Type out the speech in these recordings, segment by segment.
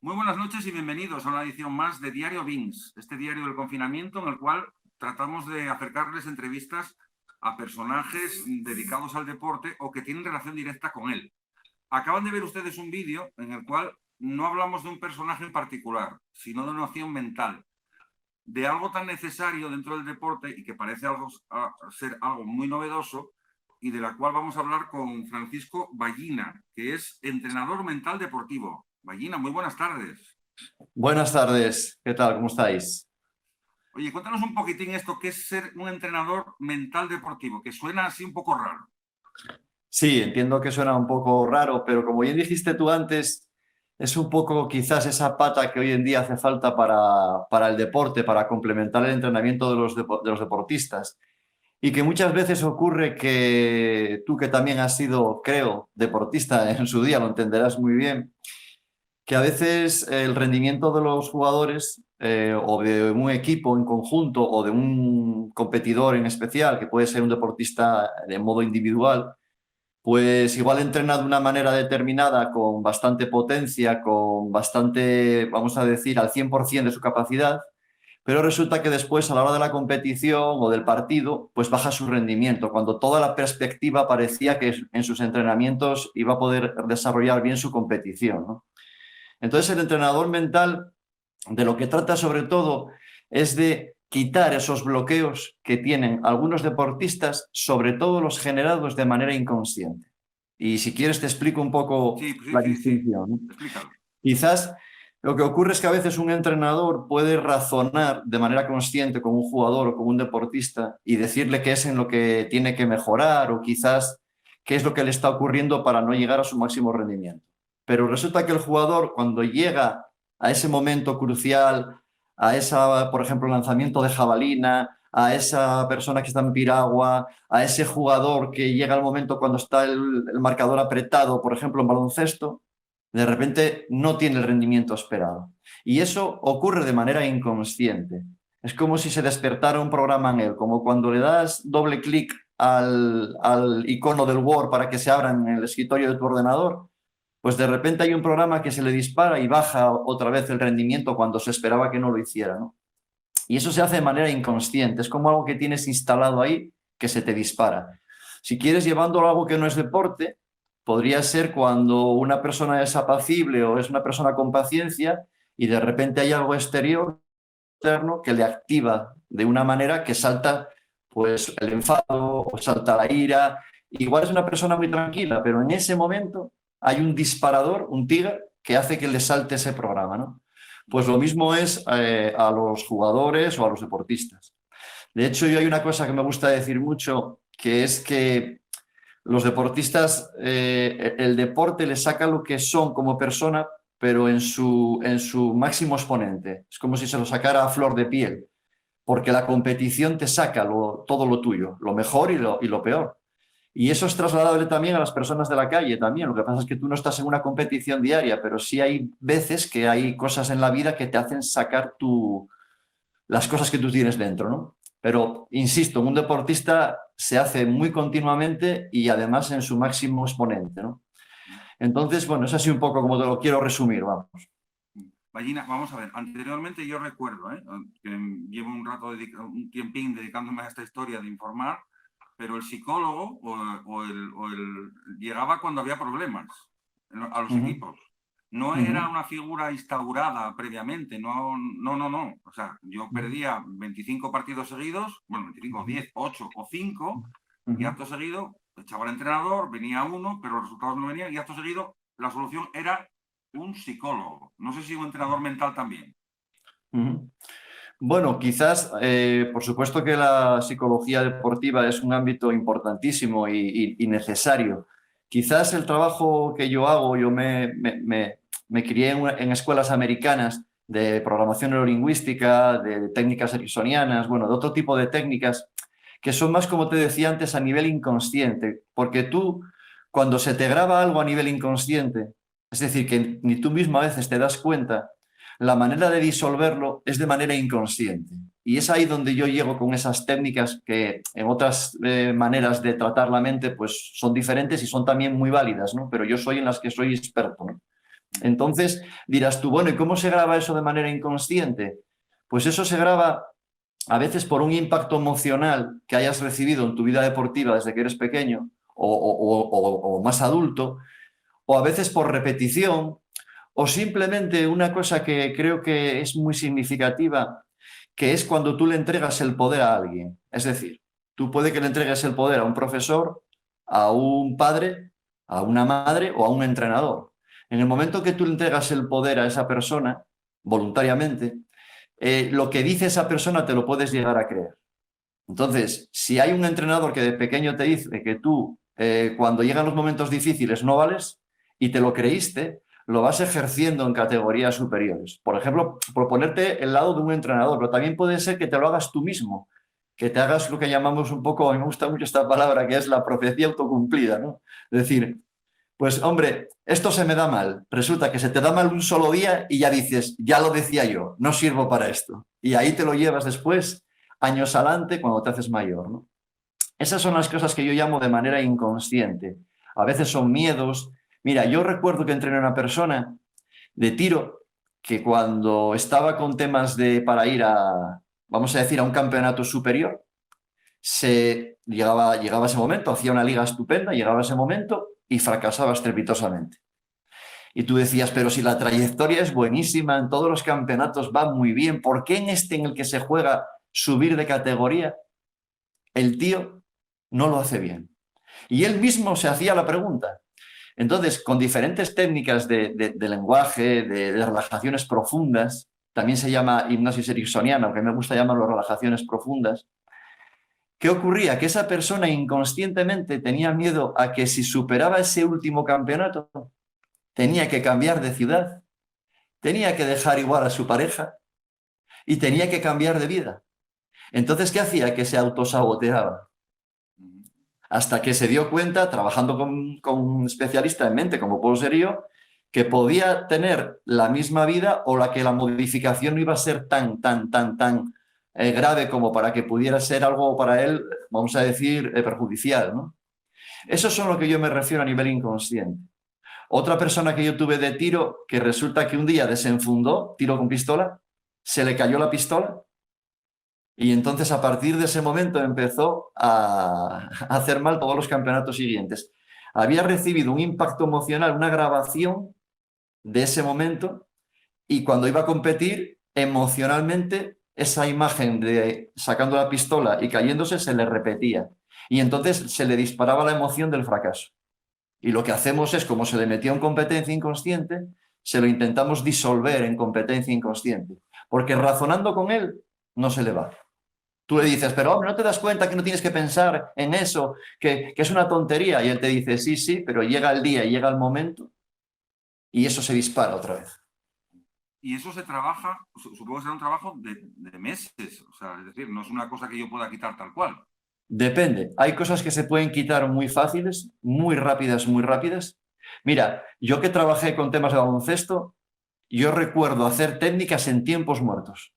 Muy buenas noches y bienvenidos a una edición más de Diario Vince, este diario del confinamiento en el cual tratamos de acercarles entrevistas a personajes dedicados al deporte o que tienen relación directa con él. Acaban de ver ustedes un vídeo en el cual no hablamos de un personaje en particular, sino de una acción mental, de algo tan necesario dentro del deporte y que parece ser algo muy novedoso y de la cual vamos a hablar con Francisco Ballina, que es entrenador mental deportivo. Ballina, muy buenas tardes. Buenas tardes, ¿qué tal? ¿Cómo estáis? Oye, cuéntanos un poquitín esto, ¿qué es ser un entrenador mental deportivo? Que suena así un poco raro. Sí, entiendo que suena un poco raro, pero como bien dijiste tú antes, es un poco quizás esa pata que hoy en día hace falta para el deporte, para complementar el entrenamiento de los deportistas. Y que muchas veces ocurre que tú que también has sido, creo, deportista en su día, lo entenderás muy bien, que a veces el rendimiento de los jugadores o de un equipo en conjunto o de un competidor en especial, que puede ser un deportista de modo individual, pues igual entrena de una manera determinada, con bastante potencia, con bastante, vamos a decir, al 100% de su capacidad, pero resulta que después, a la hora de la competición o del partido, pues baja su rendimiento, cuando toda la perspectiva parecía que en sus entrenamientos iba a poder desarrollar bien su competición, ¿no? Entonces, el entrenador mental de lo que trata sobre todo es de quitar esos bloqueos que tienen algunos deportistas, sobre todo los generados de manera inconsciente. Y si quieres te explico un poco Sí, la sí, sí, distinción, ¿no? explícalo. Quizás lo que ocurre es que a veces un entrenador puede razonar de manera consciente con un jugador o con un deportista y decirle qué es en lo que tiene que mejorar o quizás qué es lo que le está ocurriendo para no llegar a su máximo rendimiento. Pero resulta que el jugador, cuando llega a ese momento crucial, a esa, por ejemplo, lanzamiento de jabalina, a esa persona que está en piragua, a ese jugador que llega al momento cuando está el marcador apretado, por ejemplo, en baloncesto, de repente no tiene el rendimiento esperado. Y eso ocurre de manera inconsciente. Es como si se despertara un programa en él, como cuando le das doble clic al icono del Word para que se abra en el escritorio de tu ordenador, pues de repente hay un programa que se le dispara y baja otra vez el rendimiento cuando se esperaba que no lo hiciera, ¿no? Y eso se hace de manera inconsciente, es como algo que tienes instalado ahí que se te dispara. Si quieres llevándolo a algo que no es deporte, podría ser cuando una persona es apacible o es una persona con paciencia y de repente hay algo exterior, externo, que le activa de una manera que salta pues el enfado o salta la ira. Igual es una persona muy tranquila, pero en ese momento hay un disparador, un trigger, que hace que le salte ese programa, ¿no? Pues lo mismo es a los jugadores o a los deportistas. De hecho, yo hay una cosa que me gusta decir mucho, que es que los deportistas, el deporte les saca lo que son como persona, pero en su máximo exponente. Es como si se lo sacara a flor de piel, porque la competición te saca todo lo tuyo, lo mejor y lo peor. Y eso es trasladable también a las personas de la calle también. Lo que pasa es que tú no estás en una competición diaria, pero sí hay veces que hay cosas en la vida que te hacen sacar las cosas que tú tienes dentro, ¿no? Pero, insisto, un deportista se hace muy continuamente y además en su máximo exponente, ¿no? Entonces, bueno, es así un poco como te lo quiero resumir, vamos. Ballina, vamos a ver, anteriormente yo recuerdo, que llevo un rato, un tiempín dedicándome a esta historia de informar, pero el psicólogo llegaba cuando había problemas a los equipos. No Uh era -huh. una figura instaurada previamente, no, no, no, no. O sea, yo perdía 25 partidos seguidos, bueno, 25, 10, 8 o 5, Uh y -huh. acto seguido echaba al entrenador, venía uno, pero los resultados no venían, y acto seguido la solución era un psicólogo. No sé si un entrenador mental también. Uh -huh. Bueno, quizás, por supuesto que la psicología deportiva es un ámbito importantísimo y necesario. Quizás el trabajo que yo hago, me crié en escuelas americanas de programación neurolingüística, de técnicas ericksonianas, bueno, de otro tipo de técnicas que son más, como te decía antes, a nivel inconsciente, porque tú, cuando se te graba algo a nivel inconsciente, es decir, que ni tú mismo a veces te das cuenta, la manera de disolverlo es de manera inconsciente. Y es ahí donde yo llego con esas técnicas que en otras maneras de tratar la mente pues son diferentes y son también muy válidas, ¿no? Pero yo soy en las que soy experto, ¿no? Entonces dirás tú, bueno, ¿y cómo se graba eso de manera inconsciente? Pues eso se graba a veces por un impacto emocional que hayas recibido en tu vida deportiva desde que eres pequeño o más adulto, o a veces por repetición, o simplemente una cosa que creo que es muy significativa, que es cuando tú le entregas el poder a alguien. Es decir, tú puede que le entregues el poder a un profesor, a un padre, a una madre o a un entrenador. En el momento que tú le entregas el poder a esa persona, voluntariamente, lo que dice esa persona te lo puedes llegar a creer. Entonces, si hay un entrenador que de pequeño te dice que tú, cuando llegan los momentos difíciles, no vales y te lo creíste, lo vas ejerciendo en categorías superiores. Por ejemplo, proponerte el lado de un entrenador, pero también puede ser que te lo hagas tú mismo, que te hagas lo que llamamos un poco, a mí me gusta mucho esta palabra, que es la profecía autocumplida, ¿no? Es decir, pues hombre, esto se me da mal. Resulta que se te da mal un solo día y ya dices, ya lo decía yo, no sirvo para esto. Y ahí te lo llevas después, años adelante, cuando te haces mayor, ¿no? Esas son las cosas que yo llamo de manera inconsciente. A veces son miedos. Mira, yo recuerdo que entrené a una persona de tiro que cuando estaba con temas para ir a, vamos a decir, a un campeonato superior, llegaba ese momento, hacía una liga estupenda, llegaba ese momento y fracasaba estrepitosamente. Y tú decías, pero si la trayectoria es buenísima, en todos los campeonatos va muy bien, ¿por qué en este en el que se juega subir de categoría, el tío no lo hace bien? Y él mismo se hacía la pregunta. Entonces, con diferentes técnicas de lenguaje, de relajaciones profundas, también se llama hipnosis ericksoniana, aunque me gusta llamarlo relajaciones profundas. ¿Qué ocurría? Que esa persona inconscientemente tenía miedo a que si superaba ese último campeonato, tenía que cambiar de ciudad, tenía que dejar igual a su pareja y tenía que cambiar de vida. Entonces, ¿qué hacía? Que se autosaboteaba. Hasta que se dio cuenta, trabajando con un especialista en mente, como puedo ser yo, que podía tener la misma vida o la que la modificación no iba a ser tan grave como para que pudiera ser algo para él, vamos a decir, perjudicial, ¿no? Eso es a lo que yo me refiero a nivel inconsciente. Otra persona que yo tuve de tiro, que resulta que un día desenfundó, tiro con pistola, se le cayó la pistola y entonces a partir de ese momento empezó a hacer mal todos los campeonatos siguientes. Había recibido un impacto emocional, una grabación de ese momento y cuando iba a competir, emocionalmente esa imagen de sacando la pistola y cayéndose se le repetía. Y entonces se le disparaba la emoción del fracaso. Y lo que hacemos es, como se le metió en competencia inconsciente, se lo intentamos disolver en competencia inconsciente. Porque razonando con él, no se le va. Tú le dices, pero hombre, ¿no te das cuenta que no tienes que pensar en eso, que es una tontería? Y él te dice, sí, sí, pero llega el día, llega el momento y eso se dispara otra vez. Y eso se trabaja, supongo que será un trabajo de meses, o sea, es decir, no es una cosa que yo pueda quitar tal cual. Depende. Hay cosas que se pueden quitar muy fáciles, muy rápidas, muy rápidas. Mira, yo que trabajé con temas de baloncesto, yo recuerdo hacer técnicas en tiempos muertos.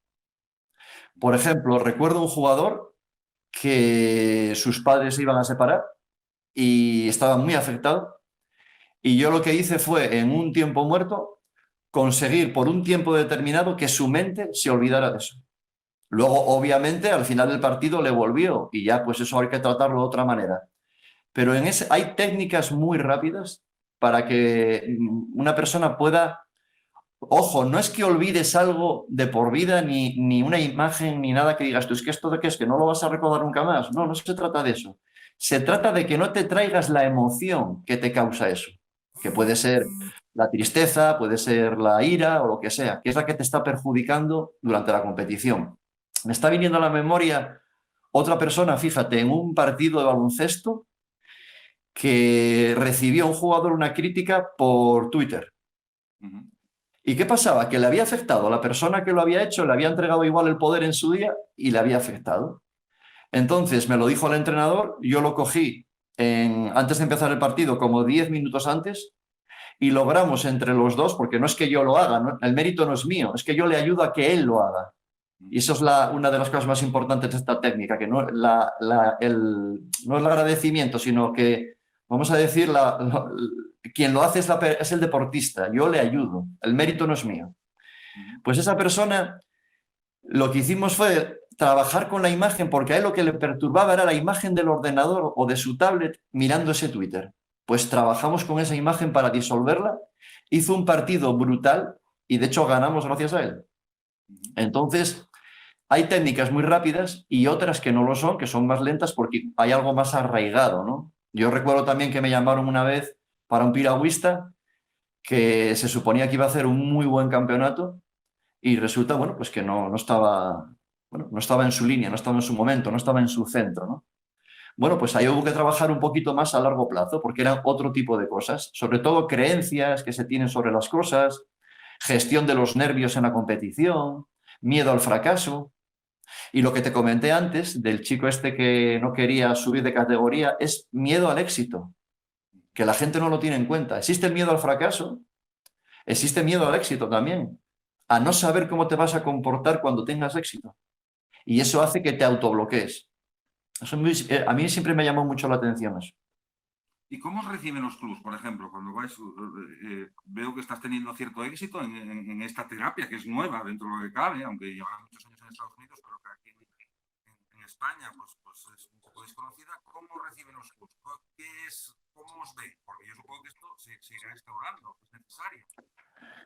Por ejemplo, recuerdo un jugador que sus padres se iban a separar y estaba muy afectado. Y yo lo que hice fue, en un tiempo muerto, conseguir por un tiempo determinado que su mente se olvidara de eso. Luego, obviamente, al final del partido le volvió y ya pues eso hay que tratarlo de otra manera. Pero hay técnicas muy rápidas para que una persona pueda... Ojo, no es que olvides algo de por vida, ni una imagen, ni nada que digas tú, es que esto de qué es, que no lo vas a recordar nunca más. No, no se trata de eso. Se trata de que no te traigas la emoción que te causa eso, que puede ser la tristeza, puede ser la ira o lo que sea, que es la que te está perjudicando durante la competición. Me está viniendo a la memoria otra persona, fíjate, en un partido de baloncesto que recibió a un jugador una crítica por Twitter. ¿Y qué pasaba? Que le había afectado a la persona que lo había hecho, le había entregado igual el poder en su día y le había afectado. Entonces me lo dijo el entrenador, yo lo cogí antes de empezar el partido, como 10 minutos antes, y logramos entre los dos, porque no es que yo lo haga, ¿no? El mérito no es mío, es que yo le ayudo a que él lo haga. Y eso es una de las cosas más importantes de esta técnica, que no es el agradecimiento, sino que vamos a decir, quien lo hace es el deportista, yo le ayudo, el mérito no es mío. Pues esa persona, lo que hicimos fue trabajar con la imagen, porque a él lo que le perturbaba era la imagen del ordenador o de su tablet mirando ese Twitter. Pues trabajamos con esa imagen para disolverla, hizo un partido brutal y de hecho ganamos gracias a él. Entonces, hay técnicas muy rápidas y otras que no lo son, que son más lentas porque hay algo más arraigado, ¿no? Yo recuerdo también que me llamaron una vez para un piragüista que se suponía que iba a hacer un muy buen campeonato y resulta, bueno, pues que no estaba, bueno, no estaba en su línea, no estaba en su momento, no estaba en su centro, ¿no? Bueno, pues ahí hubo que trabajar un poquito más a largo plazo porque eran otro tipo de cosas, sobre todo creencias que se tienen sobre las cosas, gestión de los nervios en la competición, miedo al fracaso. Y lo que te comenté antes del chico este que no quería subir de categoría es miedo al éxito, que la gente no lo tiene en cuenta. Existe el miedo al fracaso, existe miedo al éxito también, a no saber cómo te vas a comportar cuando tengas éxito. Y eso hace que te autobloquees. A mí siempre me llamó mucho la atención eso. ¿Y cómo os reciben los clubs, por ejemplo, cuando vais? Veo que estás teniendo cierto éxito en esta terapia, que es nueva dentro de lo que cabe, aunque llevará muchos años en Estados Unidos, pero que aquí en España pues es un poco desconocida. ¿Cómo reciben los clubs? ¿Cómo os ven? Porque yo supongo que esto se irá instaurando, es necesario.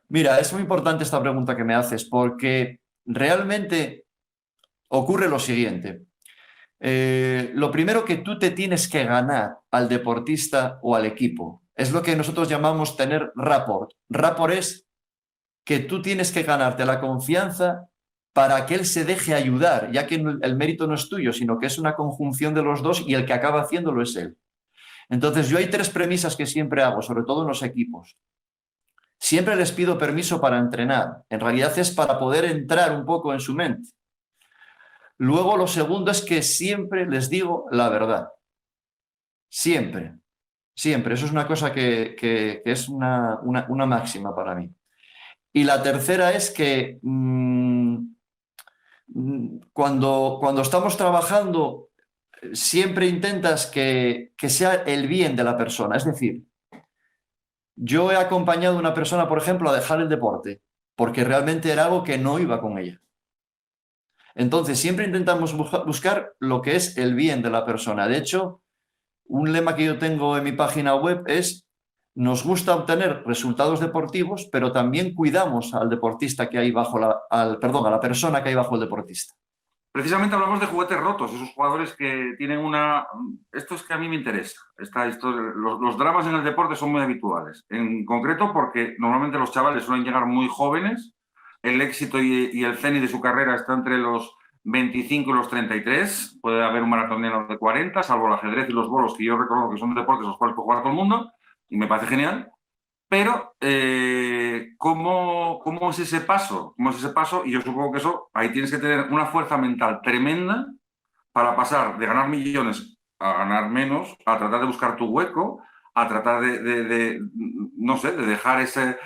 Mira, es muy importante esta pregunta que me haces porque realmente ocurre lo siguiente. Lo primero que tú te tienes que ganar al deportista o al equipo es lo que nosotros llamamos tener rapport. Rapport es que tú tienes que ganarte la confianza para que él se deje ayudar, ya que el mérito no es tuyo, sino que es una conjunción de los dos y el que acaba haciéndolo es él. Entonces, yo hay 3 premisas que siempre hago, sobre todo en los equipos. Siempre les pido permiso para entrenar. En realidad es para poder entrar un poco en su mente. Luego, lo segundo es que siempre les digo la verdad. Siempre. Siempre. Eso es una cosa que es una máxima para mí. Y la tercera es que cuando estamos trabajando, siempre intentas que sea el bien de la persona. Es decir, yo he acompañado a una persona, por ejemplo, a dejar el deporte, porque realmente era algo que no iba con ella. Entonces, siempre intentamos buscar lo que es el bien de la persona. De hecho, un lema que yo tengo en mi página web es: nos gusta obtener resultados deportivos, pero también cuidamos al deportista que hay bajo a la persona que hay bajo el deportista. Precisamente hablamos de juguetes rotos, esos jugadores que tienen una... Esto es que a mí me interesa. Los dramas en el deporte son muy habituales. En concreto porque normalmente los chavales suelen llegar muy jóvenes, el éxito y el cenit de su carrera está entre los 25 y los 33, puede haber un maratoniano de 40, salvo el ajedrez y los bolos, que yo reconozco que son deportes los cuales puede jugar todo el mundo, y me parece genial. Pero, ¿cómo es ese paso? ¿Cómo es ese paso? Y yo supongo que eso, ahí tienes que tener una fuerza mental tremenda para pasar de ganar millones a ganar menos, a tratar de buscar tu hueco, a tratar no sé, de dejar esa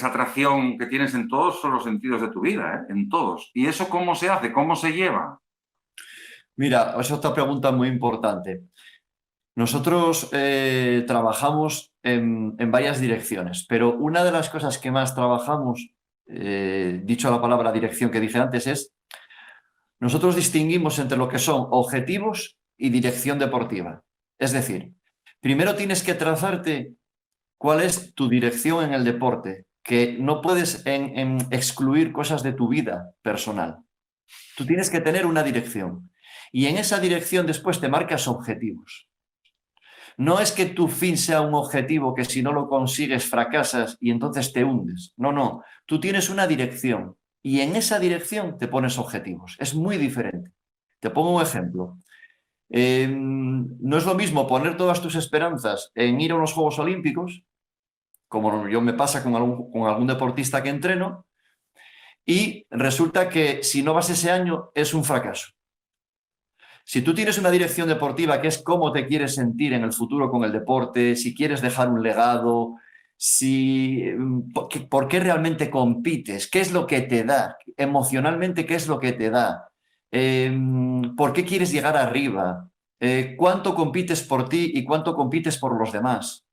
atracción que tienes en todos los sentidos de tu vida, en todos. ¿Y eso cómo se hace? ¿Cómo se lleva? Mira, es otra pregunta muy importante. Nosotros trabajamos en varias direcciones, pero una de las cosas que más trabajamos, dicho la palabra dirección que dije antes, es nosotros distinguimos entre lo que son objetivos y dirección deportiva. Es decir, primero tienes que trazarte cuál es tu dirección en el deporte, que no puedes excluir cosas de tu vida personal. Tú tienes que tener una dirección y en esa dirección después te marcas objetivos. No es que tu fin sea un objetivo que si no lo consigues fracasas y entonces te hundes. No, no. Tú tienes una dirección y en esa dirección te pones objetivos. Es muy diferente. Te pongo un ejemplo. No es lo mismo poner todas tus esperanzas en ir a unos Juegos Olímpicos, como yo me pasa con algún deportista que entreno, y resulta que si no vas ese año es un fracaso. Si tú tienes una dirección deportiva que es cómo te quieres sentir en el futuro con el deporte, si quieres dejar un legado, por qué realmente compites, qué es lo que te da, emocionalmente qué es lo que te da, por qué quieres llegar arriba, cuánto compites por ti y cuánto compites por los demás.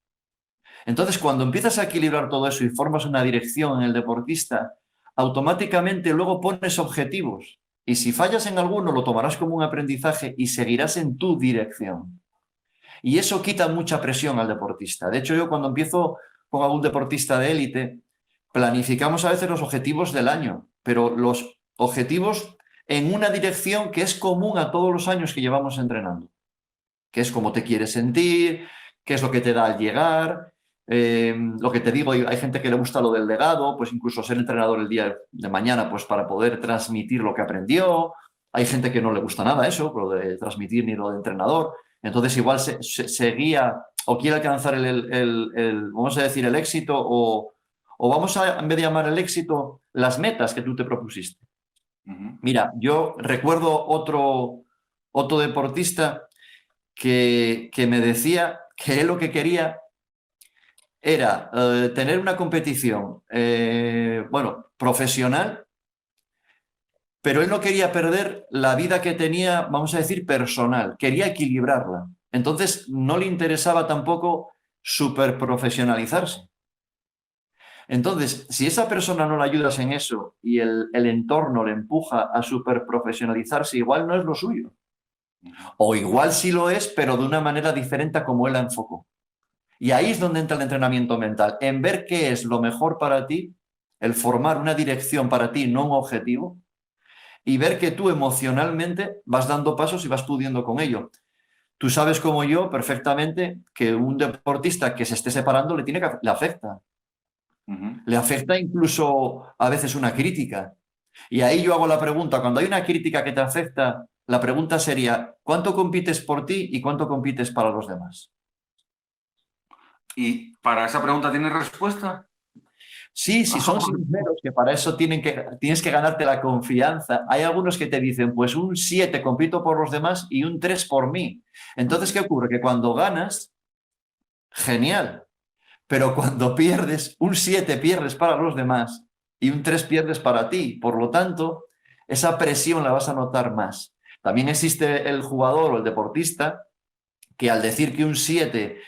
Entonces, cuando empiezas a equilibrar todo eso y formas una dirección en el deportista, automáticamente luego pones objetivos. Y si fallas en alguno, lo tomarás como un aprendizaje y seguirás en tu dirección. Y eso quita mucha presión al deportista. De hecho, yo cuando empiezo con algún deportista de élite, planificamos a veces los objetivos del año, pero los objetivos en una dirección que es común a todos los años que llevamos entrenando, que es cómo te quieres sentir, qué es lo que te da al llegar. Lo que te digo, hay gente que le gusta lo del legado, pues incluso ser entrenador el día de mañana, pues para poder transmitir lo que aprendió. Hay gente que no le gusta nada eso, lo de transmitir ni lo de entrenador. Entonces igual se guía o quiere alcanzar vamos a decir, el éxito o vamos a, en vez de llamar el éxito, las metas que tú te propusiste. Mira, yo recuerdo otro deportista que me decía que él lo que quería era tener una competición, profesional, pero él no quería perder la vida que tenía, vamos a decir, personal, quería equilibrarla. Entonces no le interesaba tampoco superprofesionalizarse. Entonces, si esa persona no le ayudas en eso y el entorno le empuja a superprofesionalizarse, igual no es lo suyo. O igual sí lo es, pero de una manera diferente a como él la enfocó. Y ahí es donde entra el entrenamiento mental, en ver qué es lo mejor para ti, el formar una dirección para ti, no un objetivo, y ver que tú emocionalmente vas dando pasos y vas pudiendo con ello. Tú sabes como yo perfectamente que un deportista que se esté separando le afecta. Le afecta incluso a veces una crítica. Y ahí yo hago la pregunta, cuando hay una crítica que te afecta, la pregunta sería, ¿cuánto compites por ti y cuánto compites para los demás? ¿Y para esa pregunta tienes respuesta? Sí, si son sinceros, que para eso tienes que ganarte la confianza. Hay algunos que te dicen, pues un 7 compito por los demás y un 3 por mí. Entonces, ¿qué ocurre? Que cuando ganas, genial. Pero cuando pierdes, un 7 pierdes para los demás y un 3 pierdes para ti. Por lo tanto, esa presión la vas a notar más. También existe el jugador o el deportista que al decir que un 7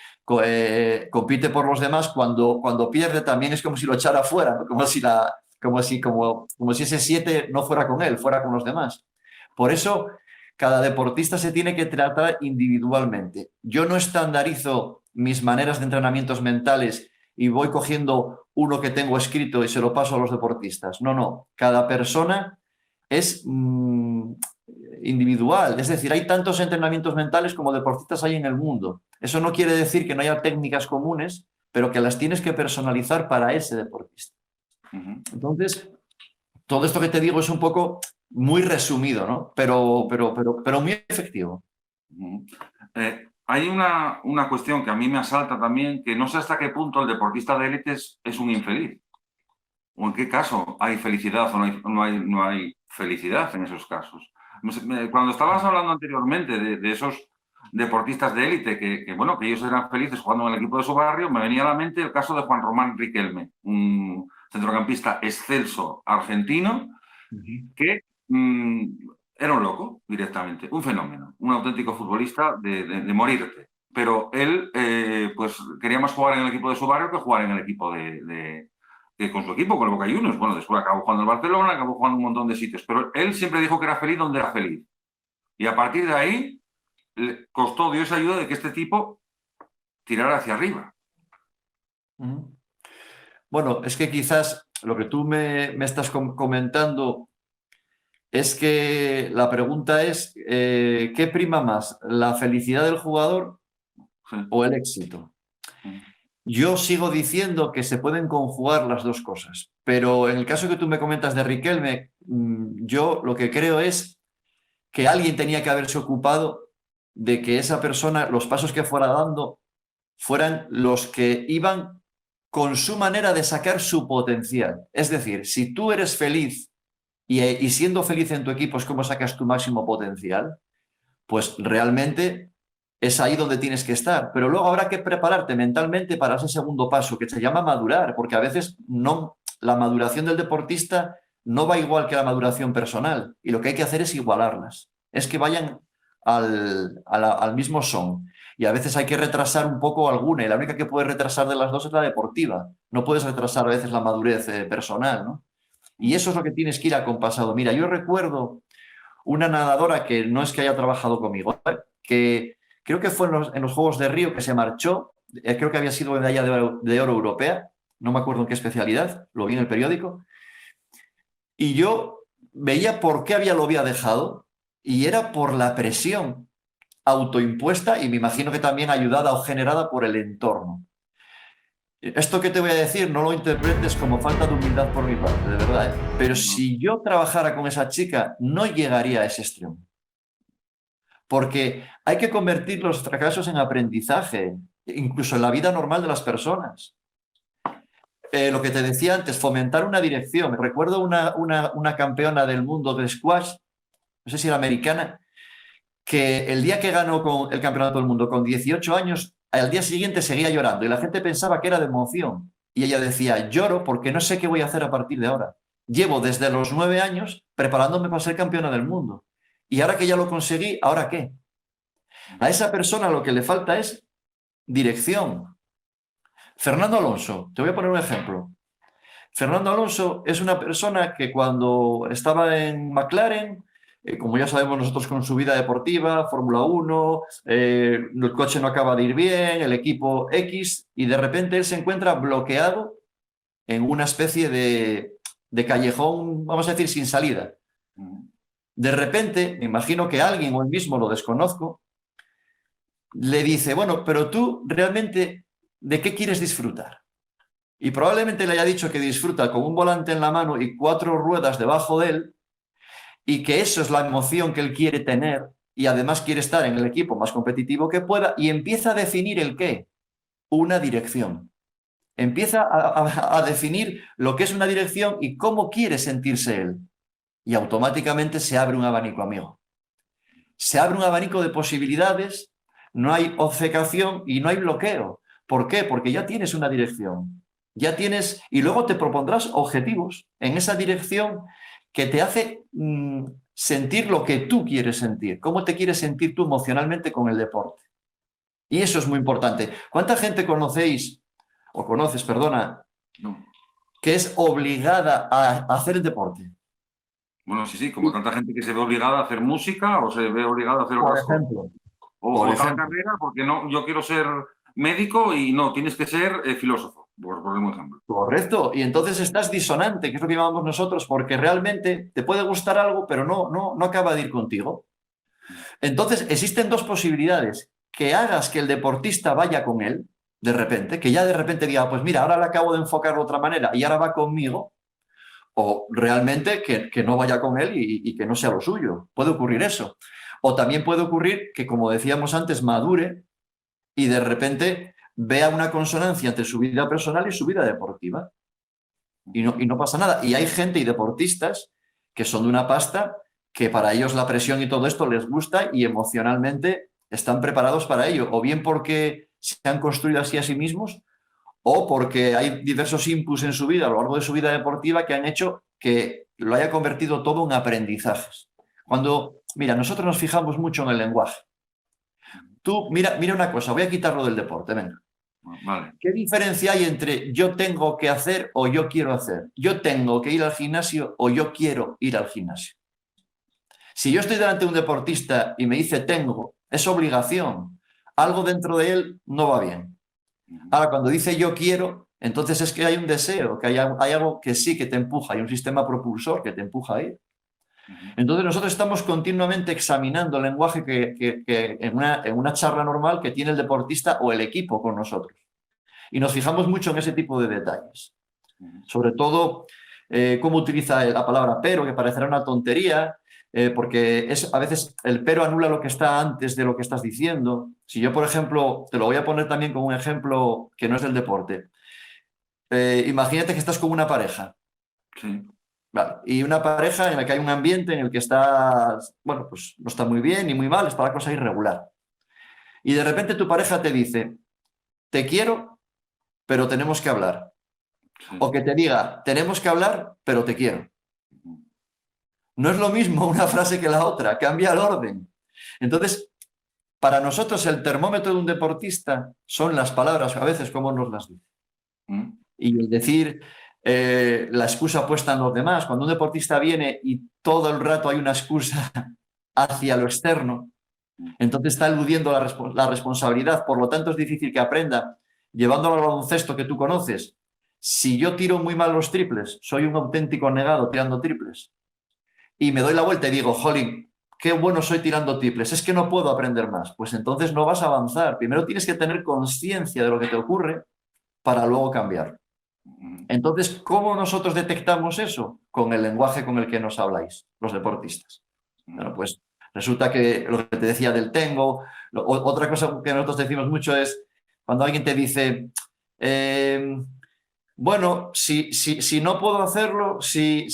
compite por los demás, cuando pierde también es como si lo echara fuera, ¿no? como si ese 7 no fuera con él, fuera con los demás. Por eso, cada deportista se tiene que tratar individualmente. Yo no estandarizo mis maneras de entrenamientos mentales y voy cogiendo uno que tengo escrito y se lo paso a los deportistas. No. Cada persona es individual. Es decir, hay tantos entrenamientos mentales como deportistas hay en el mundo. Eso no quiere decir que no haya técnicas comunes, pero que las tienes que personalizar para ese deportista. Entonces, todo esto que te digo es un poco muy resumido, ¿no? Pero muy efectivo. Hay una cuestión que a mí me asalta también, que no sé hasta qué punto el deportista de élite es un infeliz. ¿O en qué caso hay felicidad o no hay felicidad en esos casos? Cuando estabas hablando anteriormente de esos deportistas de élite que ellos eran felices jugando en el equipo de su barrio, me venía a la mente el caso de Juan Román Riquelme, un centrocampista excelso argentino que era un loco directamente, un fenómeno, un auténtico futbolista de morirte. Pero él pues quería más jugar en el equipo de su barrio que jugar en el equipo con su equipo, con el Boca Juniors. Bueno, después acabó jugando en el Barcelona, acabó jugando en un montón de sitios, pero él siempre dijo que era feliz donde era feliz. Y a partir de ahí le costó Dios ayuda de que este tipo tirara hacia arriba. Bueno, es que quizás lo que tú me estás comentando es que la pregunta es, ¿qué prima más? ¿La felicidad del jugador o el éxito? Yo sigo diciendo que se pueden conjugar las dos cosas, pero en el caso que tú me comentas de Riquelme, yo lo que creo es que alguien tenía que haberse ocupado de que esa persona, los pasos que fuera dando, fueran los que iban con su manera de sacar su potencial. Es decir, si tú eres feliz y siendo feliz en tu equipo es como sacas tu máximo potencial, pues realmente es ahí donde tienes que estar. Pero luego habrá que prepararte mentalmente para ese segundo paso, que se llama madurar, porque a veces la maduración del deportista no va igual que la maduración personal, y lo que hay que hacer es igualarlas. Es que vayan al mismo son. Y a veces hay que retrasar un poco alguna, y la única que puede retrasar de las dos es la deportiva. No puedes retrasar a veces la madurez personal, ¿no? Y eso es lo que tienes que ir acompasado. Mira, yo recuerdo una nadadora que no es que haya trabajado conmigo, que creo que fue en los Juegos de Río que se marchó, creo que había sido medalla de oro europea, no me acuerdo en qué especialidad, lo vi en el periódico, y yo veía por qué lo había dejado, y era por la presión autoimpuesta y me imagino que también ayudada o generada por el entorno. Esto que te voy a decir no lo interpretes como falta de humildad por mi parte, de verdad, ¿eh? Pero si yo trabajara con esa chica, no llegaría a ese extremo. Porque hay que convertir los fracasos en aprendizaje, incluso en la vida normal de las personas. Lo que te decía antes, fomentar una dirección. Recuerdo una campeona del mundo de squash, no sé si era americana, que el día que ganó con el campeonato del mundo con 18 años, al día siguiente seguía llorando y la gente pensaba que era de emoción. Y ella decía, lloro porque no sé qué voy a hacer a partir de ahora. Llevo desde los 9 años preparándome para ser campeona del mundo. Y ahora que ya lo conseguí, ¿ahora qué? A esa persona lo que le falta es dirección. Fernando Alonso, te voy a poner un ejemplo. Fernando Alonso es una persona que cuando estaba en McLaren, como ya sabemos nosotros con su vida deportiva, Fórmula 1, el coche no acaba de ir bien, el equipo X, y de repente él se encuentra bloqueado en una especie de callejón, vamos a decir, sin salida. De repente, me imagino que alguien, o él mismo, lo desconozco, le dice, bueno, pero tú realmente, ¿de qué quieres disfrutar? Y probablemente le haya dicho que disfruta con un volante en la mano y 4 ruedas debajo de él, y que eso es la emoción que él quiere tener, y además quiere estar en el equipo más competitivo que pueda, y empieza a definir el qué, una dirección. Empieza a definir lo que es una dirección y cómo quiere sentirse él. Y automáticamente se abre un abanico, amigo. Se abre un abanico de posibilidades, no hay obcecación y no hay bloqueo. ¿Por qué? Porque ya tienes una dirección. Ya tienes, y luego te propondrás objetivos en esa dirección que te hace sentir lo que tú quieres sentir, cómo te quieres sentir tú emocionalmente con el deporte. Y eso es muy importante. ¿Cuánta gente conocéis, o conoces, perdona, que es obligada a hacer el deporte? Bueno, sí, como tanta gente que se ve obligada a hacer música o se ve obligada a hacer otras cosas. O otra carrera, porque no, yo quiero ser médico y no, tienes que ser filósofo, por poner un ejemplo. Correcto, y entonces estás disonante, que es lo que llamamos nosotros, porque realmente te puede gustar algo, pero no acaba de ir contigo. Entonces existen dos posibilidades: que hagas que el deportista vaya con él, de repente, que ya de repente diga, pues mira, ahora le acabo de enfocar de otra manera y ahora va conmigo, o realmente que no vaya con él y que no sea lo suyo. Puede ocurrir eso. O también puede ocurrir que, como decíamos antes, madure y de repente vea una consonancia entre su vida personal y su vida deportiva. Y no pasa nada. Y hay gente y deportistas que son de una pasta que para ellos la presión y todo esto les gusta y emocionalmente están preparados para ello. O bien porque se han construido así a sí mismos, o porque hay diversos inputs en su vida, a lo largo de su vida deportiva, que han hecho que lo haya convertido todo en aprendizajes. Mira, nosotros nos fijamos mucho en el lenguaje. Tú, mira una cosa, voy a quitarlo del deporte, venga. Vale. ¿Qué diferencia hay entre yo tengo que hacer o yo quiero hacer? Yo tengo que ir al gimnasio o yo quiero ir al gimnasio. Si yo estoy delante de un deportista y me dice tengo, es obligación. Algo dentro de él no va bien. Ahora, cuando dice yo quiero, entonces es que hay un deseo, que hay algo que sí que te empuja, hay un sistema propulsor que te empuja a ir. Entonces nosotros estamos continuamente examinando el lenguaje que en una charla normal que tiene el deportista o el equipo con nosotros. Y nos fijamos mucho en ese tipo de detalles. Sobre todo, cómo utiliza la palabra pero, que parecerá una tontería, porque a veces el pero anula lo que está antes de lo que estás diciendo. Si yo, por ejemplo, te lo voy a poner también como un ejemplo que no es del deporte. Imagínate que estás con una pareja. Sí. Vale. Y una pareja en la que hay un ambiente en el que estás, bueno, pues no está muy bien ni muy mal, está la cosa irregular. Y de repente tu pareja te dice, te quiero, pero tenemos que hablar. Sí. O que te diga, tenemos que hablar, pero te quiero. No es lo mismo una frase que la otra, cambia el orden. Entonces, para nosotros el termómetro de un deportista son las palabras, a veces como nos las dice. Y el decir la excusa puesta en los demás. Cuando un deportista viene y todo el rato hay una excusa hacia lo externo, entonces está eludiendo la responsabilidad. Por lo tanto, es difícil que aprenda, llevándolo al baloncesto que tú conoces. Si yo tiro muy mal los triples, soy un auténtico negado tirando triples, y me doy la vuelta y digo, jolín, qué bueno soy tirando triples, es que no puedo aprender más. Pues entonces no vas a avanzar. Primero tienes que tener conciencia de lo que te ocurre para luego cambiar. Entonces, ¿cómo nosotros detectamos eso? Con el lenguaje con el que nos habláis, los deportistas. Bueno, pues resulta que lo que te decía del tengo, otra cosa que nosotros decimos mucho es cuando alguien te dice, bueno, si no puedo hacerlo, si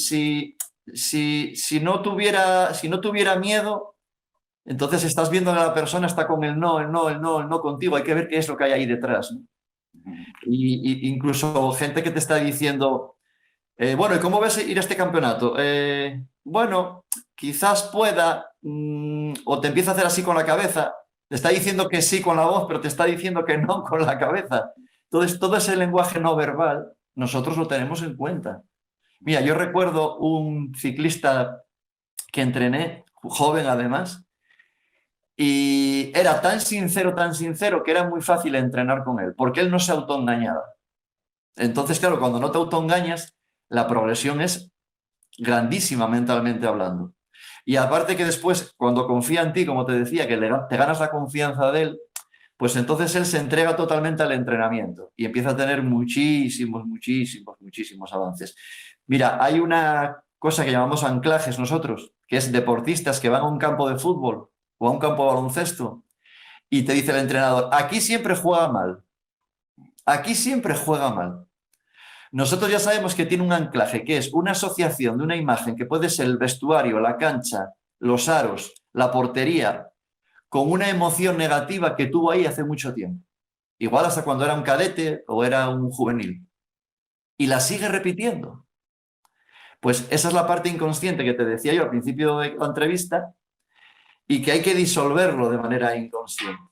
no tuviera miedo, entonces estás viendo que la persona está con el no contigo. Hay que ver qué es lo que hay ahí detrás, ¿no? Y incluso gente que te está diciendo, bueno, ¿y cómo ves ir a este campeonato? Bueno, quizás pueda, o te empieza a hacer así con la cabeza, te está diciendo que sí con la voz, pero te está diciendo que no con la cabeza. Entonces, todo ese lenguaje no verbal, nosotros lo tenemos en cuenta. Mira, yo recuerdo un ciclista que entrené, joven además, y era tan sincero, que era muy fácil entrenar con él, porque él no se autoengañaba. Entonces, claro, cuando no te autoengañas, la progresión es grandísima mentalmente hablando. Y aparte que después, cuando confía en ti, como te decía, que te ganas la confianza de él, pues entonces él se entrega totalmente al entrenamiento y empieza a tener muchísimos avances. Mira, hay una cosa que llamamos anclajes nosotros, que es deportistas que van a un campo de fútbol o a un campo de baloncesto y te dice el entrenador, aquí siempre juega mal, aquí siempre juega mal. Nosotros ya sabemos que tiene un anclaje, que es una asociación de una imagen que puede ser el vestuario, la cancha, los aros, la portería, con una emoción negativa que tuvo ahí hace mucho tiempo. Igual hasta cuando era un cadete o era un juvenil. Y la sigue repitiendo. Pues esa es la parte inconsciente que te decía yo al principio de la entrevista y que hay que disolverlo de manera inconsciente.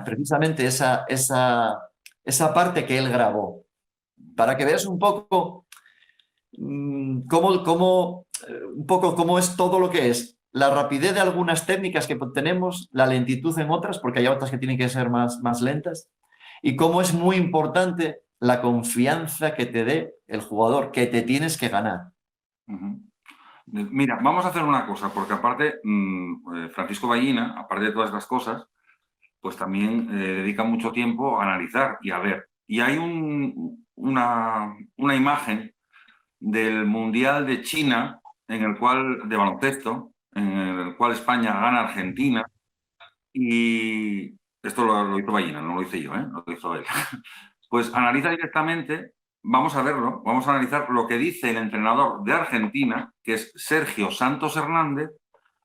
Precisamente esa parte que él grabó. Para que veas un poco cómo es todo lo que es la rapidez de algunas técnicas que tenemos, la lentitud en otras, porque hay otras que tienen que ser más lentas, y cómo es muy importante la confianza que te dé el jugador, que te tienes que ganar. Mira, vamos a hacer una cosa, porque aparte, Francisco Ballina, aparte de todas las cosas, pues también dedica mucho tiempo a analizar y a ver. Y hay una imagen del Mundial de China, de baloncesto, en el cual España gana a Argentina, y esto lo hizo Ballina, no lo hice yo, lo hizo él. Pues analiza directamente, vamos a verlo, vamos a analizar lo que dice el entrenador de Argentina, que es Sergio Santos Hernández,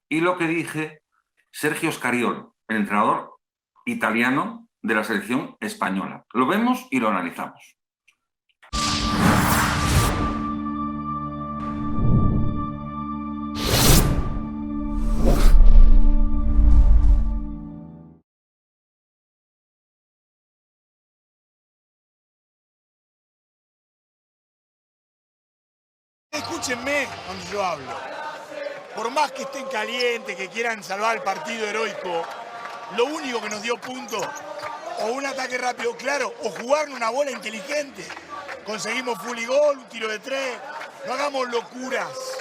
y lo que dice Sergio Scariolo, el entrenador italiano de la selección española. Lo vemos y lo analizamos. Escúchenme cuando yo hablo. Por más que estén calientes, que quieran salvar el partido heroico, lo único que nos dio punto, o un ataque rápido claro, o jugar una bola inteligente. Conseguimos full y gol, un tiro de 3, no hagamos locuras.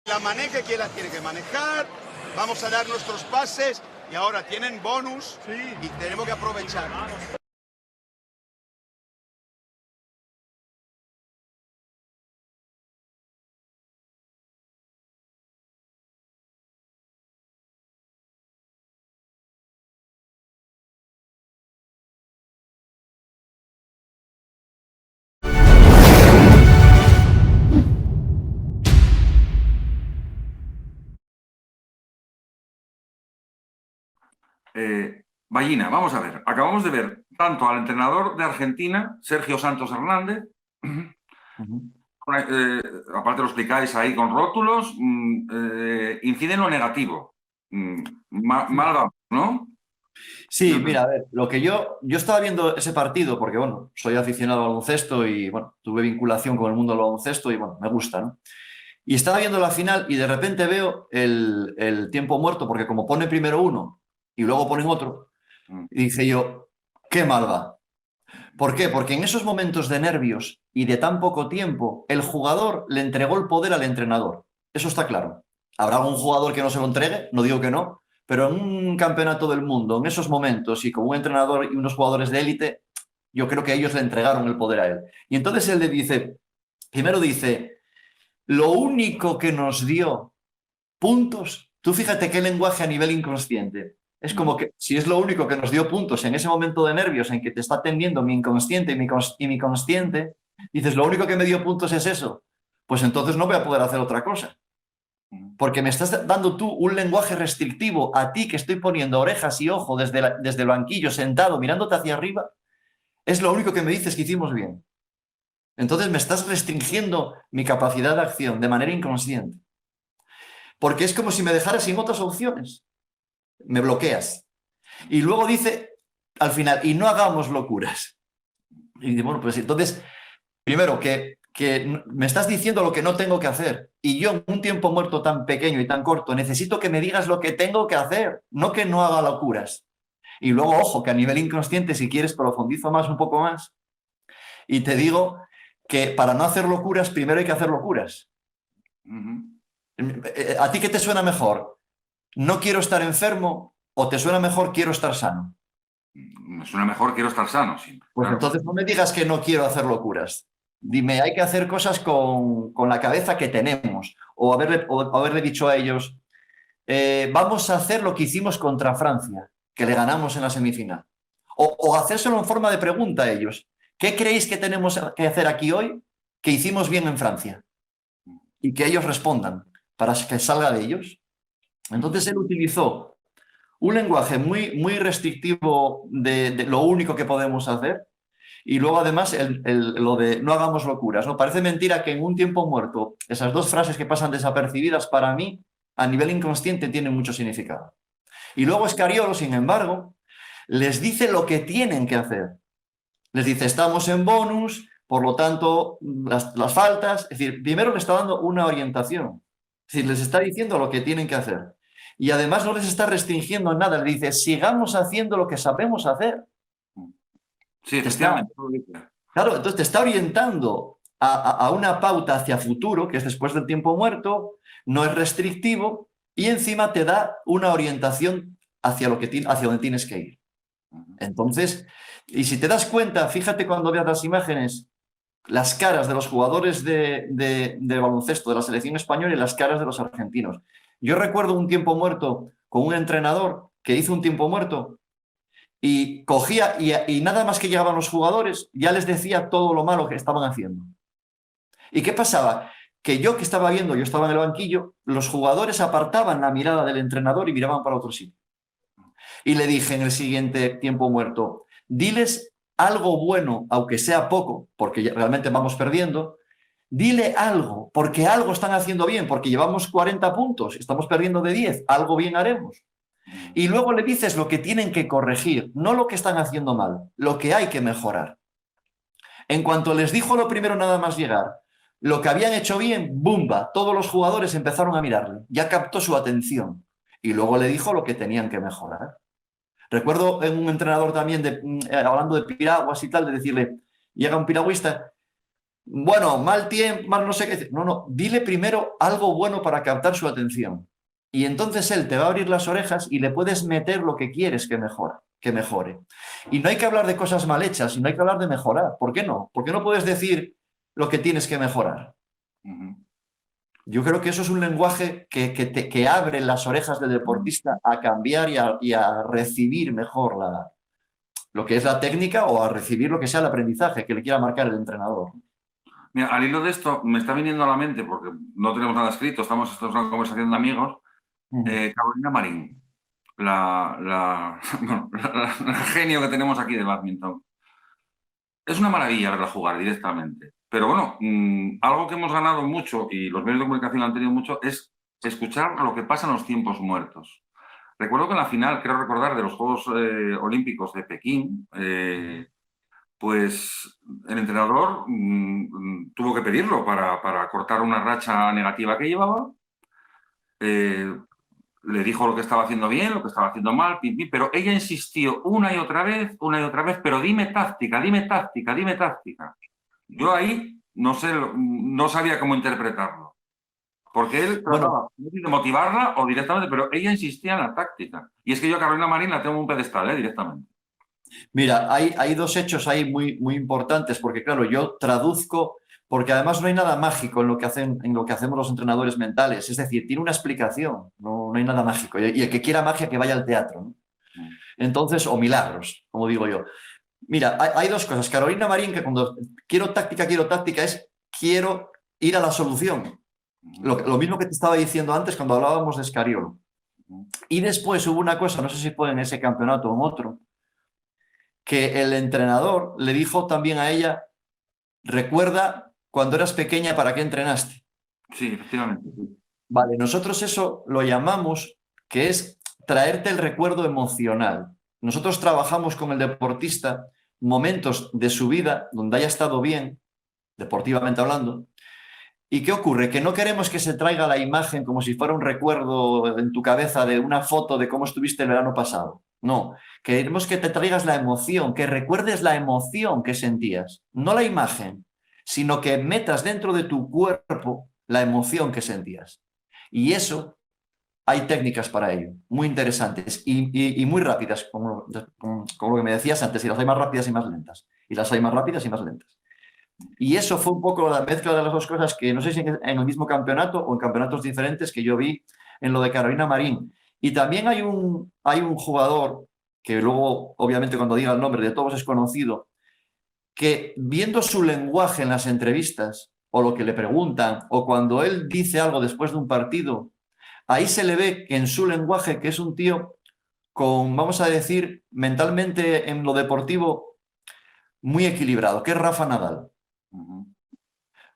La maneje quien la tiene que manejar, vamos a dar nuestros pases y ahora tienen bonus y tenemos que aprovechar. Ballina, vamos a ver. Acabamos de ver tanto al entrenador de Argentina, Sergio Santos Hernández, aparte lo explicáis ahí con rótulos, incide en lo negativo. Mal vamos, ¿no? Sí, mira, a ver, lo que yo estaba viendo ese partido porque, bueno, soy aficionado al baloncesto y, bueno, tuve vinculación con el mundo del baloncesto y, bueno, me gusta, ¿no? Y estaba viendo la final y de repente veo el tiempo muerto porque como pone primero uno y luego ponen otro, y dije yo, qué mal va. ¿Por qué? Porque en esos momentos de nervios y de tan poco tiempo, el jugador le entregó el poder al entrenador. Eso está claro. ¿Habrá algún jugador que no se lo entregue? No digo que no, pero en un campeonato del mundo, en esos momentos y con un entrenador y unos jugadores de élite, yo creo que ellos le entregaron el poder a él. Y entonces él le dice, primero dice, lo único que nos dio puntos, tú fíjate qué lenguaje a nivel inconsciente. Es como que si es lo único que nos dio puntos en ese momento de nervios en que te está atendiendo mi inconsciente y mi consciente, dices, lo único que me dio puntos es eso, pues entonces no voy a poder hacer otra cosa. Porque me estás dando tú un lenguaje restrictivo a ti que estoy poniendo orejas y ojo desde el banquillo sentado mirándote hacia arriba, es lo único que me dices que hicimos bien. Entonces me estás restringiendo mi capacidad de acción de manera inconsciente. Porque es como si me dejaras sin otras opciones. Me bloqueas. Y luego dice, al final, y no hagamos locuras. Y dice, bueno, pues entonces, primero, que me estás diciendo lo que no tengo que hacer. Y yo, en un tiempo muerto tan pequeño y tan corto, necesito que me digas lo que tengo que hacer, no que no haga locuras. Y luego, ojo, que a nivel inconsciente, si quieres, profundizo más, un poco más. Y te digo que para no hacer locuras, primero hay que hacer locuras. ¿A ti qué te suena mejor? ¿No quiero estar enfermo o te suena mejor quiero estar sano? Me suena mejor quiero estar sano, sí. Pues claro. Entonces no me digas que no quiero hacer locuras. Dime, hay que hacer cosas con la cabeza que tenemos. O haberle dicho a ellos, vamos a hacer lo que hicimos contra Francia, que le ganamos en la semifinal. O hacérselo en forma de pregunta a ellos. ¿Qué creéis que tenemos que hacer aquí hoy que hicimos bien en Francia? Y que ellos respondan para que salga de ellos. Entonces él utilizó un lenguaje muy, muy restrictivo de lo único que podemos hacer y luego además lo de no hagamos locuras, ¿no? Parece mentira que en un tiempo muerto esas dos frases que pasan desapercibidas para mí a nivel inconsciente tienen mucho significado. Y luego Escariolo, sin embargo, les dice lo que tienen que hacer. Les dice, estamos en bonus, por lo tanto, las faltas, es decir, primero le está dando una orientación. Es decir, les está diciendo lo que tienen que hacer. Y además no les está restringiendo nada. Le dice, sigamos haciendo lo que sabemos hacer. Sí, efectivamente. Claro, entonces te está orientando a una pauta hacia futuro, que es después del tiempo muerto, no es restrictivo, y encima te da una orientación hacia donde tienes que ir. Entonces, y si te das cuenta, fíjate cuando veas las imágenes, las caras de los jugadores de baloncesto de la selección española y las caras de los argentinos. Yo recuerdo un tiempo muerto con un entrenador que hizo un tiempo muerto y cogía y nada más que llegaban los jugadores ya les decía todo lo malo que estaban haciendo. ¿Y qué pasaba? Que yo que estaba viendo, yo estaba en el banquillo, los jugadores apartaban la mirada del entrenador y miraban para otro sitio. Y le dije en el siguiente tiempo muerto, diles algo bueno, aunque sea poco, porque realmente vamos perdiendo, dile algo, porque algo están haciendo bien, porque llevamos 40 puntos, estamos perdiendo de 10, algo bien haremos. Y luego le dices lo que tienen que corregir, no lo que están haciendo mal, lo que hay que mejorar. En cuanto les dijo lo primero nada más llegar, lo que habían hecho bien, ¡bumba! Todos los jugadores empezaron a mirarle, ya captó su atención. Y luego le dijo lo que tenían que mejorar. Recuerdo en un entrenador también, hablando de piraguas y tal, de decirle, llega un piragüista, bueno, mal tiempo, mal no sé qué. No, dile primero algo bueno para captar su atención. Y entonces él te va a abrir las orejas y le puedes meter lo que quieres que mejore. Y no hay que hablar de cosas mal hechas, sino hay que hablar de mejorar. ¿Por qué no? ¿Por qué no puedes decir lo que tienes que mejorar? Yo creo que eso es un lenguaje que abre las orejas del deportista a cambiar y a recibir mejor lo que es la técnica o a recibir lo que sea el aprendizaje que le quiera marcar el entrenador. Mira, al hilo de esto me está viniendo a la mente, porque no tenemos nada escrito, esto es una conversación de amigos, Carolina Marín. bueno, el genio que tenemos aquí de bádminton. Es una maravilla verla jugar directamente. Pero bueno, algo que hemos ganado mucho y los medios de comunicación han tenido mucho es escuchar lo que pasa en los tiempos muertos. Recuerdo que en la final, creo recordar, de los Juegos Olímpicos de Pekín, pues el entrenador tuvo que pedirlo para cortar una racha negativa que llevaba. Le dijo lo que estaba haciendo bien, lo que estaba haciendo mal, pim, pim, pero ella insistió una y otra vez, pero dime táctica, dime táctica, dime táctica. Yo ahí no sé, no sabía cómo interpretarlo, porque él trataba de motivarla o directamente, pero ella insistía en la táctica. Y es que yo a Carolina Marín la tengo en un pedestal, directamente. Mira, hay dos hechos ahí muy importantes, porque claro, yo traduzco, porque además no hay nada mágico en lo que hacemos los entrenadores mentales, es decir, tiene una explicación, no hay nada mágico. Y el que quiera magia que vaya al teatro, ¿no? Entonces, o milagros, como digo yo. Mira, hay dos cosas. Carolina Marín, que cuando quiero táctica, es quiero ir a la solución. Lo mismo que te estaba diciendo antes cuando hablábamos de Scariolo. Y después hubo una cosa, no sé si fue en ese campeonato o en otro, que el entrenador le dijo también a ella, recuerda cuando eras pequeña para qué entrenaste. Sí, efectivamente. Vale, nosotros eso lo llamamos que es traerte el recuerdo emocional. Nosotros trabajamos con el deportista momentos de su vida donde haya estado bien, deportivamente hablando. ¿Y qué ocurre? Que no queremos que se traiga la imagen como si fuera un recuerdo en tu cabeza de una foto de cómo estuviste el verano pasado. No, queremos que te traigas la emoción, que recuerdes la emoción que sentías, no la imagen, sino que metas dentro de tu cuerpo la emoción que sentías. Y eso, hay técnicas para ello, muy interesantes y muy rápidas, como lo que me decías antes, y las hay más rápidas y más lentas, y las hay más rápidas y más lentas. Y eso fue un poco la mezcla de las dos cosas que no sé si en el mismo campeonato o en campeonatos diferentes que yo vi en lo de Carolina Marín. Y también hay un jugador que luego, obviamente, cuando diga el nombre de todos es conocido, que viendo su lenguaje en las entrevistas o lo que le preguntan o cuando él dice algo después de un partido, ahí se le ve que en su lenguaje que es un tío con, vamos a decir, mentalmente en lo deportivo muy equilibrado, que es Rafa Nadal.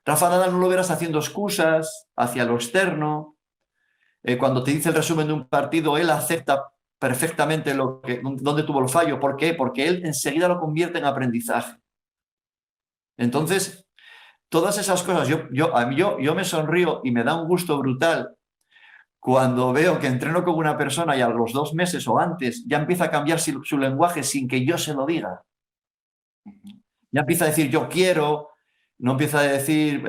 Rafa Nadal no lo verás haciendo excusas hacia lo externo. Cuando te dice el resumen de un partido, él acepta perfectamente dónde tuvo el fallo. ¿Por qué? Porque él enseguida lo convierte en aprendizaje. Entonces, todas esas cosas, yo me sonrío y me da un gusto brutal cuando veo que entreno con una persona y a los 2 meses o antes ya empieza a cambiar su lenguaje sin que yo se lo diga. Ya empieza a decir yo quiero, no empieza a decir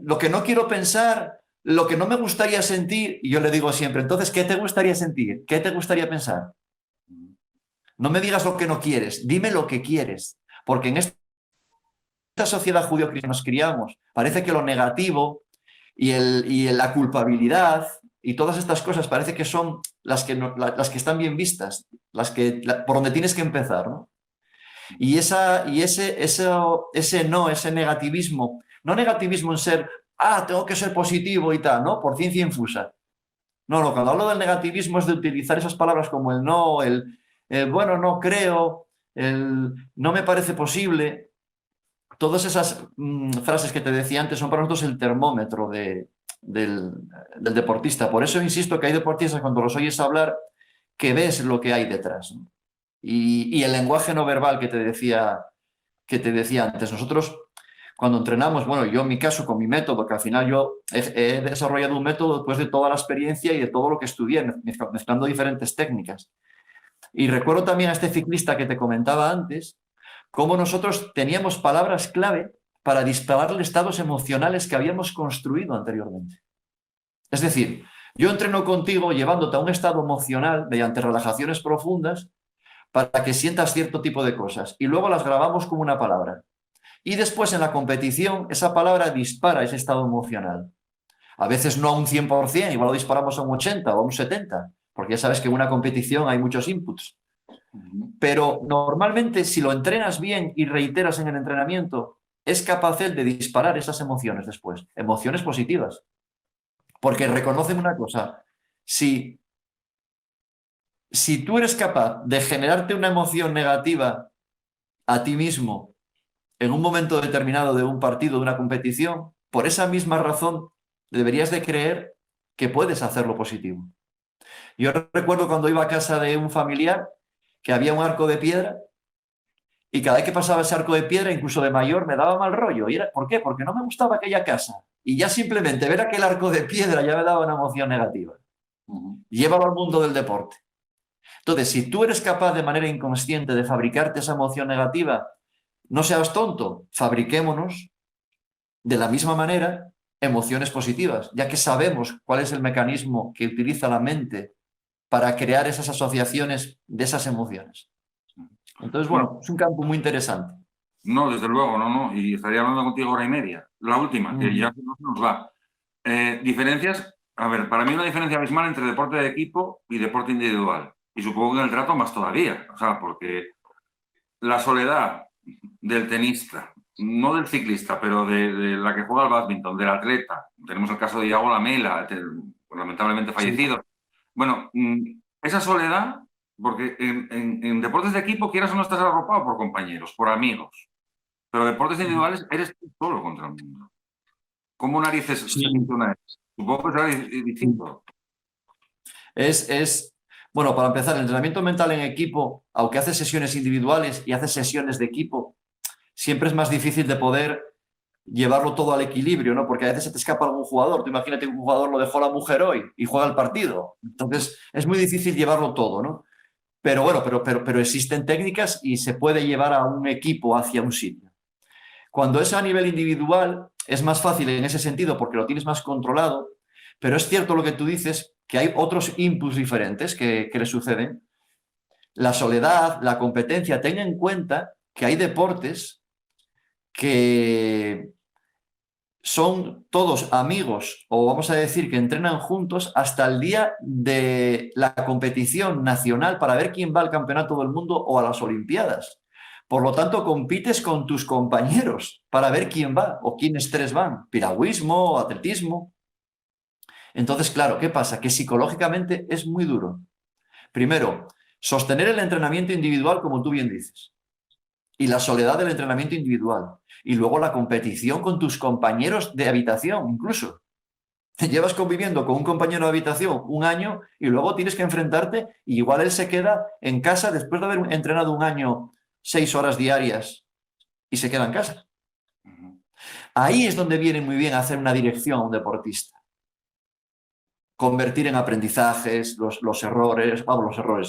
lo que no quiero pensar, lo que no me gustaría sentir, y yo le digo siempre, entonces, ¿qué te gustaría sentir? ¿Qué te gustaría pensar? No me digas lo que no quieres, dime lo que quieres, porque en esta sociedad judío-cristiana nos criamos, parece que lo negativo y la culpabilidad y todas estas cosas parece que son las que están bien vistas, por donde tienes que empezar, ¿no? Y ese negativismo, no negativismo en ser, tengo que ser positivo y tal, ¿no? Por ciencia infusa. No, cuando hablo del negativismo es de utilizar esas palabras como el no, el bueno, no creo, el no me parece posible. Todas esas frases que te decía antes son para nosotros el termómetro del deportista. Por eso insisto que hay deportistas cuando los oyes hablar que ves lo que hay detrás, ¿no? Y el lenguaje no verbal que te decía antes. Nosotros, cuando entrenamos, bueno, yo en mi caso con mi método, que al final yo he desarrollado un método después de toda la experiencia y de todo lo que estudié, mezclando diferentes técnicas. Y recuerdo también a este ciclista que te comentaba antes, cómo nosotros teníamos palabras clave para dispararle estados emocionales que habíamos construido anteriormente. Es decir, yo entreno contigo llevándote a un estado emocional mediante relajaciones profundas para que sientas cierto tipo de cosas y luego las grabamos como una palabra. Y después en la competición esa palabra dispara ese estado emocional. A veces no a un 100%, igual lo disparamos a un 80 o a un 70, porque ya sabes que en una competición hay muchos inputs. Pero normalmente si lo entrenas bien y reiteras en el entrenamiento, es capaz él de disparar esas emociones después, emociones positivas. Porque reconocen una cosa, si si tú eres capaz de generarte una emoción negativa a ti mismo en un momento determinado de un partido, de una competición, por esa misma razón deberías de creer que puedes hacerlo positivo. Yo recuerdo cuando iba a casa de un familiar que había un arco de piedra y cada vez que pasaba ese arco de piedra, incluso de mayor, me daba mal rollo. ¿Por qué? Porque no me gustaba aquella casa. Y ya simplemente ver aquel arco de piedra ya me daba una emoción negativa. Llévalo al mundo del deporte. Entonces, si tú eres capaz de manera inconsciente de fabricarte esa emoción negativa, no seas tonto, fabriquémonos de la misma manera emociones positivas, ya que sabemos cuál es el mecanismo que utiliza la mente para crear esas asociaciones de esas emociones. Entonces, bueno, es un campo muy interesante. No, desde luego, no. Y estaría hablando contigo hora y media. La última, que ya no se nos va. Diferencias, a ver, para mí una diferencia abismal entre deporte de equipo y deporte individual. Y supongo que en el trato más todavía. O sea, porque la soledad del tenista, no del ciclista, pero de la que juega al bádminton, del atleta. Tenemos el caso de Iago Lamela, lamentablemente fallecido. Sí. Bueno, esa soledad, porque en deportes de equipo, quieras o no, estás arropado por compañeros, por amigos. Pero deportes individuales, eres tú solo contra el mundo. ¿Cómo narices se funciona eso? Supongo que será distinto. Bueno, para empezar, el entrenamiento mental en equipo, aunque haces sesiones individuales y haces sesiones de equipo, siempre es más difícil de poder llevarlo todo al equilibrio, ¿no? Porque a veces se te escapa algún jugador. Tú imagínate que un jugador lo dejó la mujer hoy y juega el partido. Entonces, es muy difícil llevarlo todo, ¿no? Pero bueno, pero existen técnicas y se puede llevar a un equipo hacia un sitio. Cuando es a nivel individual, es más fácil en ese sentido porque lo tienes más controlado, pero es cierto lo que tú dices, que hay otros inputs diferentes que le suceden. La soledad, la competencia, ten en cuenta que hay deportes que son todos amigos, o vamos a decir que entrenan juntos hasta el día de la competición nacional para ver quién va al campeonato del mundo o a las Olimpiadas. Por lo tanto, compites con tus compañeros para ver quién va o quiénes tres van. Piragüismo, atletismo. Entonces, claro, ¿qué pasa? Que psicológicamente es muy duro. Primero, sostener el entrenamiento individual, como tú bien dices, y la soledad del entrenamiento individual. Y luego la competición con tus compañeros de habitación, incluso. Te llevas conviviendo con un compañero de habitación un año y luego tienes que enfrentarte y igual él se queda en casa después de haber entrenado un año 6 horas diarias y se queda en casa. Ahí es donde viene muy bien hacer una dirección a un deportista. Convertir en aprendizajes los errores,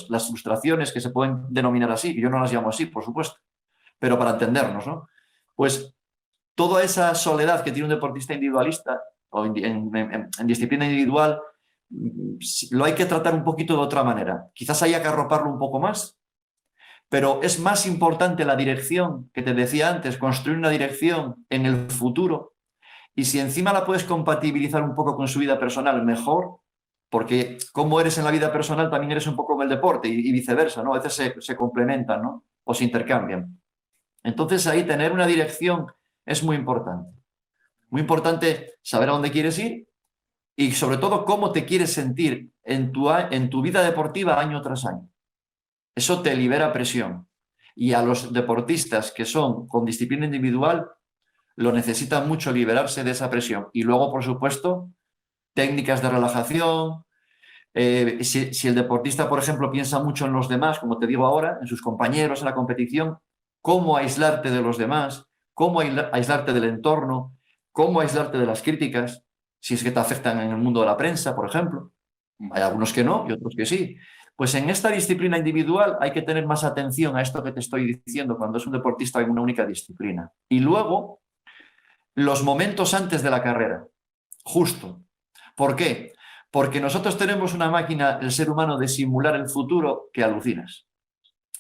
las frustraciones que se pueden denominar así, que yo no las llamo así, por supuesto, pero para entendernos, ¿no? Pues toda esa soledad que tiene un deportista individualista o en disciplina individual lo hay que tratar un poquito de otra manera. Quizás haya que arroparlo un poco más, pero es más importante la dirección que te decía antes, construir una dirección en el futuro. Y si encima la puedes compatibilizar un poco con su vida personal, mejor, porque como eres en la vida personal, también eres un poco en el deporte y viceversa, ¿no? A veces se complementan, ¿no? O se intercambian. Entonces ahí tener una dirección es muy importante. Muy importante saber a dónde quieres ir y sobre todo cómo te quieres sentir en tu vida deportiva año tras año. Eso te libera presión. Y a los deportistas que son con disciplina individual lo necesitan mucho liberarse de esa presión. Y luego, por supuesto, técnicas de relajación. Si el deportista, por ejemplo, piensa mucho en los demás, como te digo ahora, en sus compañeros, en la competición, cómo aislarte de los demás, cómo aislarte del entorno, cómo aislarte de las críticas, si es que te afectan en el mundo de la prensa, por ejemplo. Hay algunos que no y otros que sí. Pues en esta disciplina individual hay que tener más atención a esto que te estoy diciendo cuando es un deportista en una única disciplina. Y luego, los momentos antes de la carrera, justo. ¿Por qué? Porque nosotros tenemos una máquina, el ser humano, de simular el futuro que alucinas.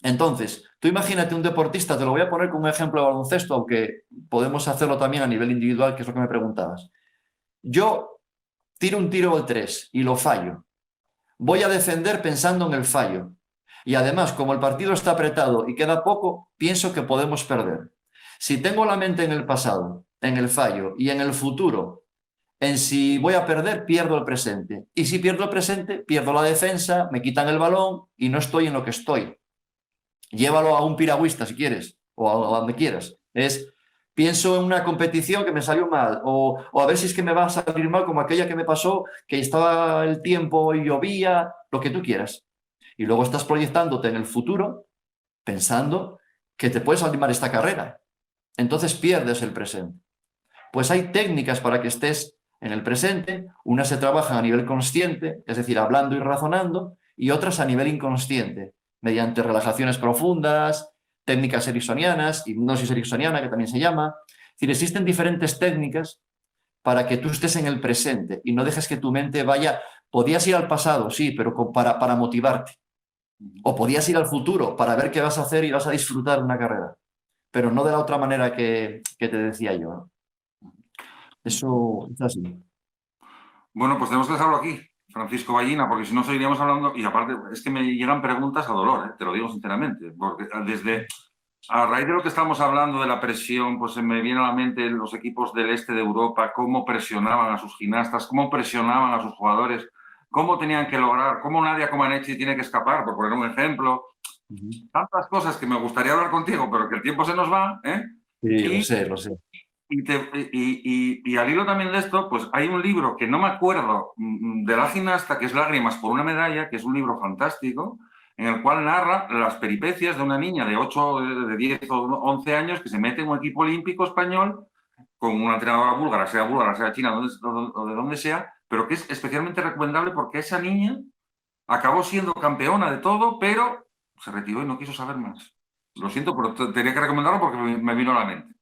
Entonces, tú imagínate un deportista, te lo voy a poner como un ejemplo de baloncesto, aunque podemos hacerlo también a nivel individual, que es lo que me preguntabas. Yo tiro un tiro al 3 y lo fallo. Voy a defender pensando en el fallo. Y además, como el partido está apretado y queda poco, pienso que podemos perder. Si tengo la mente en el pasado, en el fallo y en el futuro, En si voy a perder, pierdo el presente. Y si pierdo el presente, pierdo la defensa, me quitan el balón y no estoy en lo que estoy. Llévalo a un piragüista si quieres, o a donde quieras. Pienso en una competición que me salió mal, o a ver si es que me va a salir mal como aquella que me pasó, que estaba el tiempo y llovía, lo que tú quieras. Y luego estás proyectándote en el futuro, pensando que te puedes salir mal esta carrera. Entonces pierdes el presente. Pues hay técnicas para que estés en el presente. Unas se trabajan a nivel consciente, es decir, hablando y razonando, y otras a nivel inconsciente, mediante relajaciones profundas, técnicas ericksonianas, hipnosis ericksoniana, que también se llama. Es decir, existen diferentes técnicas para que tú estés en el presente y no dejes que tu mente vaya. Podías ir al pasado, sí, pero para motivarte. O podías ir al futuro para ver qué vas a hacer y vas a disfrutar una carrera, pero no de la otra manera que te decía yo, ¿no? Eso es así. Bueno, pues tenemos que dejarlo aquí, Francisco Ballina, porque si no seguiríamos hablando, y aparte es que me llegan preguntas a dolor, te lo digo sinceramente, porque a raíz de lo que estamos hablando de la presión, pues se me viene a la mente los equipos del este de Europa, cómo presionaban a sus gimnastas, cómo presionaban a sus jugadores, cómo tenían que lograr, cómo Nadia Comaneci tiene que escapar, por poner un ejemplo. Tantas cosas que me gustaría hablar contigo, pero que el tiempo se nos va, ¿eh? Sí, lo sé, lo sé. Y al hilo también de esto, pues hay un libro que no me acuerdo de la gimnasta, que es Lágrimas por una medalla, que es un libro fantástico, en el cual narra las peripecias de una niña de 8, de 10 o 11 años que se mete en un equipo olímpico español con una entrenadora búlgara, sea china o de donde sea, pero que es especialmente recomendable porque esa niña acabó siendo campeona de todo, pero se retiró y no quiso saber más. Lo siento, pero tenía que recomendarlo porque me vino a la mente.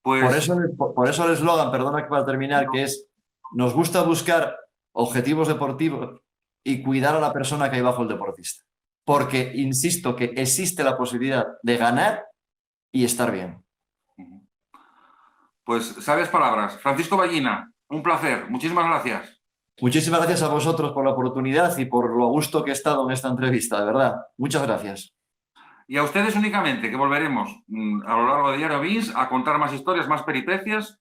Pues, Por eso el eslogan, perdona que para terminar, que es: nos gusta buscar objetivos deportivos y cuidar a la persona que hay bajo el deportista. Porque, insisto, que existe la posibilidad de ganar y estar bien. pues sabias palabras. Francisco Ballina, un placer. Muchísimas gracias. Muchísimas gracias a vosotros por la oportunidad y por lo a gusto que he estado en esta entrevista, de verdad. Muchas gracias. Y a ustedes únicamente, que volveremos a lo largo de Diario Vince a contar más historias, más peripecias,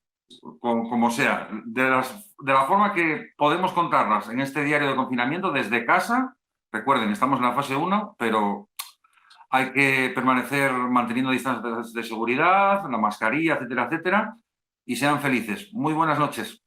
como sea, de la forma que podemos contarlas en este diario de confinamiento desde casa. Recuerden, estamos en la fase 1, pero hay que permanecer manteniendo distancias de seguridad, la mascarilla, etcétera, etcétera, y sean felices. Muy buenas noches.